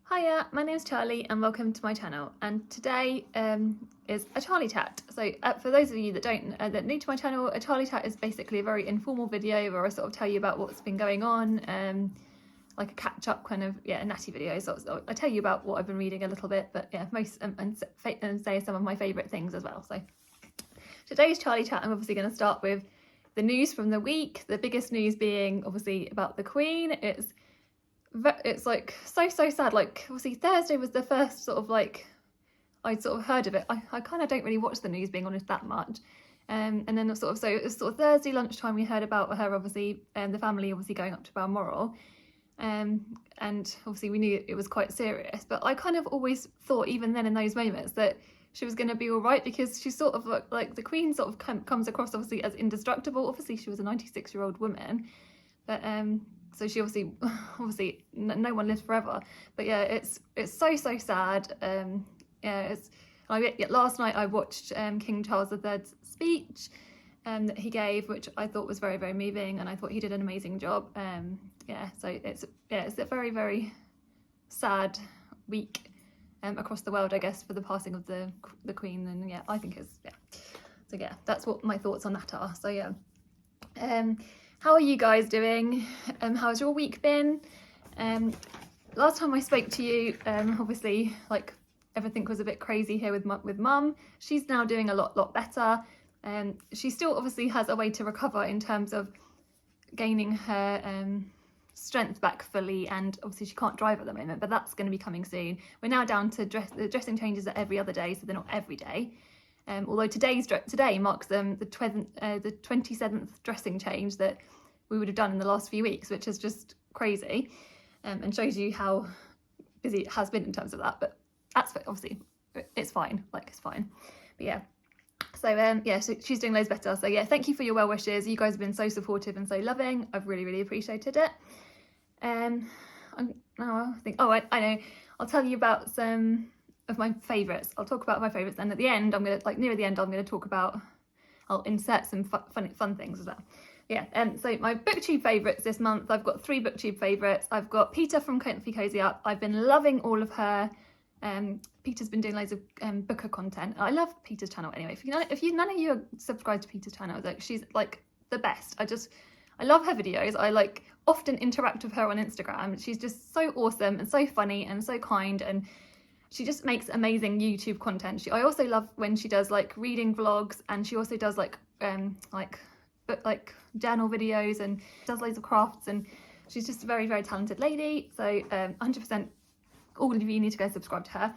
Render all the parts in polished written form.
Hiya, my name's Charlie and welcome to my channel, and today is a Charlie chat. So for those of you that that new to my channel, a Charlie chat is basically a very informal video where I sort of tell you about what's been going on, like a catch up kind of, a natty video. So I tell you about what I've been reading a little bit, but most and say some of my favourite things as well. So today's Charlie chat, I'm obviously going to start with the news from the week. The biggest news being obviously about the Queen. It's like so sad. Like obviously Thursday was the first sort of like I'd sort of heard of it. I kind of don't really watch the news, being honest, that much. And then it was sort of Thursday lunchtime we heard about her, obviously, and the family obviously going up to Balmoral. And obviously we knew it was quite serious, but I kind of always thought, even then in those moments, that she was going to be all right, because she's sort of like the Queen sort of comes across obviously as indestructible. Obviously she was a 96-year-old woman, but so she obviously no one lives forever. But yeah, it's so sad. Last night I watched King Charles III's speech that he gave, which I thought was very, very moving, and I thought he did an amazing job. So it's a very, very sad week across the world, I guess, for the passing of the Queen. And I think so that's what my thoughts on that are. So how are you guys doing? How's your week been? Last time I spoke to you, obviously, like, everything was a bit crazy here with Mum. She's now doing a lot better. She still obviously has a way to recover in terms of gaining her strength back fully, and obviously she can't drive at the moment, but that's going to be coming soon. We're now down to the dressing changes are every other day, so they're not every day. Although today marks the 27th dressing change that we would have done in the last few weeks, which is just crazy, and shows you how busy it has been in terms of that. But that's obviously it's fine, it's fine. But so she's doing loads better. So thank you for your well wishes. You guys have been so supportive and so loving. I've really appreciated it. I know. I'll tell you about some of my favourites. I'll talk about my favourites, and at the end, near the end, I'm gonna talk about. I'll insert some fun things as well. So my Booktube favourites this month. I've got 3 Booktube favourites. I've got Peter from Comfy Cozy Up. I've been loving all of her. Peter's been doing loads of booker content. I love Peter's channel anyway. If none of you are subscribed to Peter's channel, she's like the best. I love her videos. I often interact with her on Instagram. She's just so awesome and so funny and so kind, and she just makes amazing YouTube content. I also love when she does reading vlogs, and she also does journal videos, and does loads of crafts, and she's just a very, very talented lady. So 100% all of you need to go subscribe to her.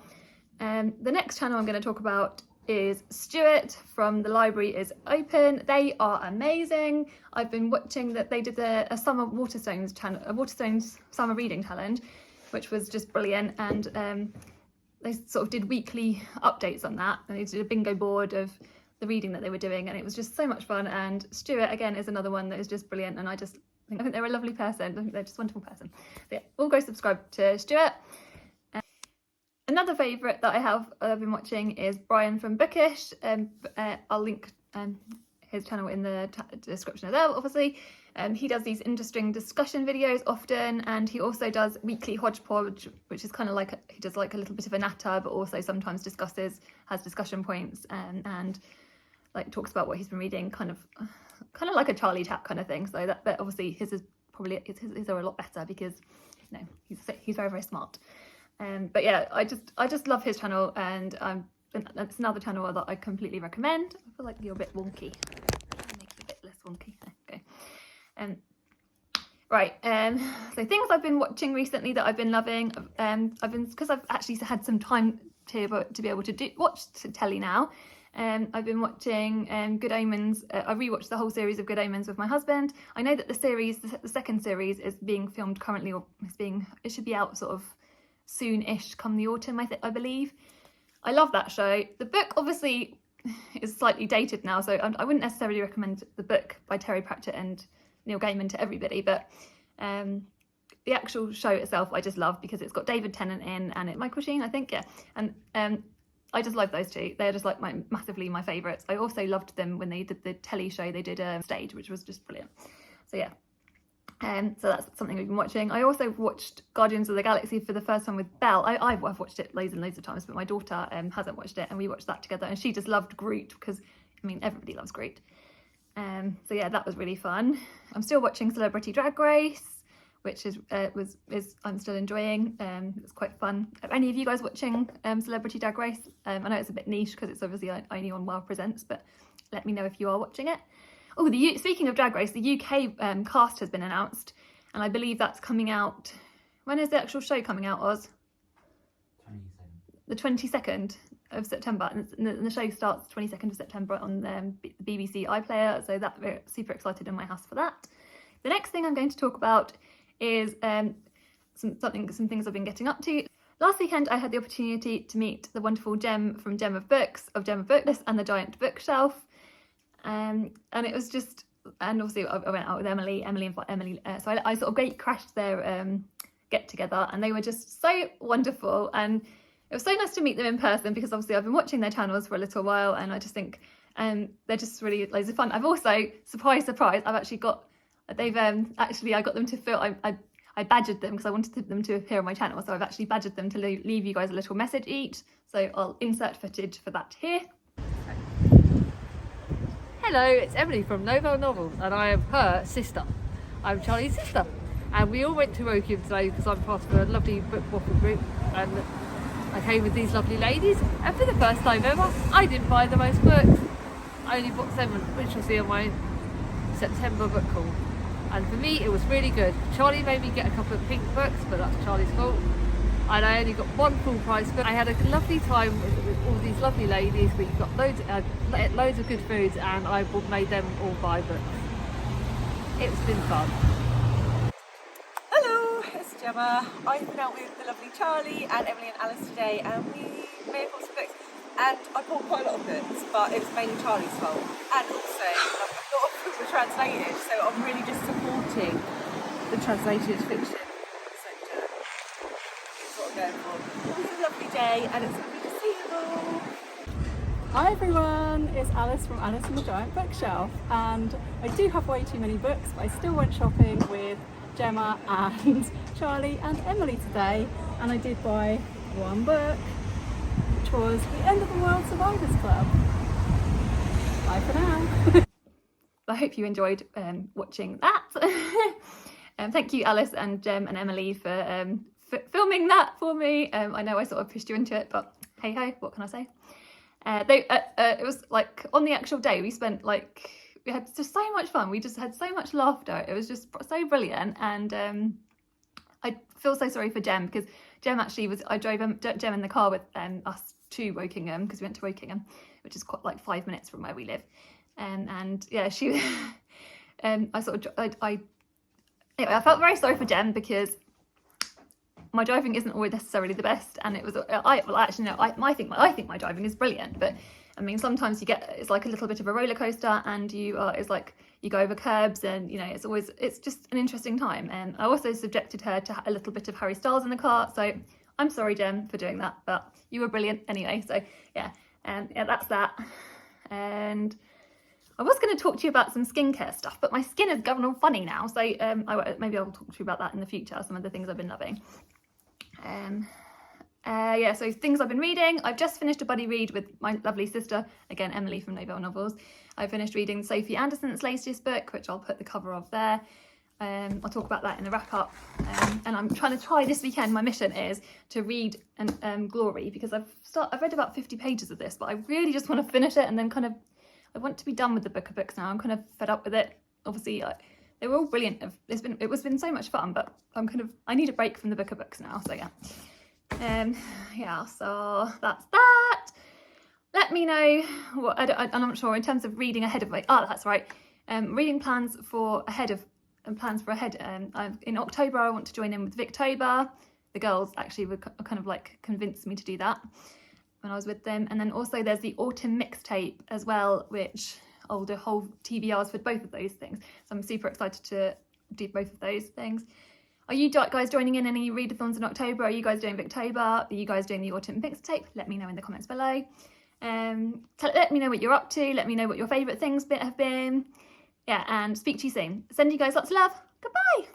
The next channel I'm going to talk about is Stuart from The Library Is Open. They are amazing. I've been watching that they did a summer Waterstones summer reading challenge, which was just brilliant, and they sort of did weekly updates on that, and they did a bingo board of the reading that they were doing, and it was just so much fun. And Stuart again is another one that is just brilliant, and I think they're a lovely person. I think they're just a wonderful person. But all go subscribe to Stuart. Another favourite that I've been watching is Brian from Bookish. I'll link his channel in the description of there, obviously. He does these interesting discussion videos often, and he also does weekly hodgepodge, which is kind of he does a little bit of a natter, but also sometimes has discussion points, and talks about what he's been reading, kind of like a Charlie chat kind of thing. So but obviously his are a lot better, because he's very, very smart. But I just love his channel, and it's another channel that I completely recommend. I feel like you're a bit wonky. I'll make you a bit less wonky. Okay. So things I've been watching recently that I've been loving. Because I've actually had some time to be able to watch telly now. I've been watching Good Omens. I rewatched the whole series of Good Omens with my husband. I know that the second series is being filmed currently, or it should be out sort of soon-ish, come the autumn, I believe. I love that show. The book obviously is slightly dated now, so I wouldn't necessarily recommend the book by Terry Pratchett and Neil Gaiman to everybody, but the actual show itself I just love, because it's got David Tennant in, and Michael Sheen, I think, and I just love those two. They're just massively my favourites. I also loved them when they did the telly show they did Stage, which was just brilliant. So So that's something we've been watching. I also watched Guardians of the Galaxy for the first time with Belle. I've watched it loads and loads of times, but my daughter hasn't watched it, and we watched that together, and she just loved Groot, because I mean everybody loves Groot. So yeah, that was really fun. I'm still watching Celebrity Drag Race, which I'm still enjoying. It's quite fun. Are any of you guys watching Celebrity Drag Race? I know it's a bit niche because it's obviously only on Wow Presents, but let me know if you are watching it. Oh, speaking of Drag Race, the UK cast has been announced, and I believe that's coming out. When is the actual show coming out, Oz? 22nd. The 22nd of September, and the show starts 22nd of September on the BBC iPlayer, so we're super excited in my house for that. The next thing I'm going to talk about is some things I've been getting up to. Last weekend I had the opportunity to meet the wonderful Gem from Gem of Books, and the Giant Bookshelf. And it was just, and obviously I went out with Emily, so I sort of gate crashed their get together, and they were just so wonderful, and it was so nice to meet them in person, because obviously I've been watching their channels for a little while, and I just think they're just really loads of fun. I've also, surprise, I've actually got, I got them to film, I badgered them because I wanted them to appear on my channel, so I've actually badgered them to leave you guys a little message each, so I'll insert footage for that here. Hello, it's Emily from NoViolet Novels, and I am her sister. I'm Charlie's sister, and we all went to Woking today because I'm part of a lovely book waffle group, and I came with these lovely ladies, and for the first time ever I didn't buy the most books. I only bought 7, which you'll see on my September book haul, and for me it was really good. Charlie made me get a couple of pink books, but that's Charlie's fault, and I only got 1 full price book. I had a lovely time with all these lovely ladies. We got loads of good foods, and I made them all buy books. It's been fun. Hello, it's Gemma. I've been out with the lovely Charlie and Emily and Alice today, and we may have bought some books, and I bought quite a lot of books, but it was mainly Charlie's fault, and also a lot of books were translated, so I'm really just supporting the translated fiction sector. That's what I'm going for. It was a lovely day, and it's going to be seeable. Hi everyone, it's Alice from Alice and the Giant Bookshelf, and I do have way too many books, but I still went shopping with Gemma and Charlie and Emily today, and I did buy 1 book, which was The End of the World Survivors Club. Bye for now. I hope you enjoyed watching that. Thank you, Alice and Gem and Emily, for filming that for me. I know I sort of pushed you into it, but hey ho, what can I say? It was like on the actual day we had just so much fun. We just had so much laughter. It was just so brilliant, and I feel so sorry for Gem, because Gem actually I drove Gem in the car with us to Wokingham, because we went to Wokingham, which is quite like 5 minutes from where we live, and yeah, she I felt very sorry for Gem, because my driving isn't always necessarily the best, and it was I think my driving is brilliant, but I mean sometimes it's like a little bit of a roller coaster, and it's like you go over curbs, and it's just an interesting time. And I also subjected her to a little bit of Harry Styles in the car, so I'm sorry, Jem, for doing that, but you were brilliant anyway. So yeah, that's that. And I was going to talk to you about some skincare stuff, but my skin has gone all funny now, so maybe I'll talk to you about that in the future, some of the things I've been loving. Yeah, so things I've been reading. I've just finished a buddy read with my lovely sister, again Emily from NoViolet Novels. I finished reading Sophie Anderson's latest book, which I'll put the cover of there. I'll talk about that in the wrap up. And I'm trying to this weekend, my mission is to read Glory, because I've read about 50 pages of this, but I really just want to finish it, and then I want to be done with the book of books now. I'm kind of fed up with it. Obviously, they were all brilliant. It's been so much fun, but I need a break from the book of books now. So yeah, yeah. So that's that. Let me know what I'm not sure in terms of reading ahead of that's right. Reading plans for ahead. In October, I want to join in with Victober. The girls actually were kind of like convinced me to do that when I was with them. And then also there's the autumn mixtape as well, which I'll do whole TBRs for both of those things. So I'm super excited to do both of those things. Are you guys joining in any readathons in October? Are you guys doing Victober? Are you guys doing the autumn mixtape? Let me know in the comments below. Let me know what you're up to. Let me know what your favourite things have been. Yeah, and speak to you soon. Send you guys lots of love. Goodbye.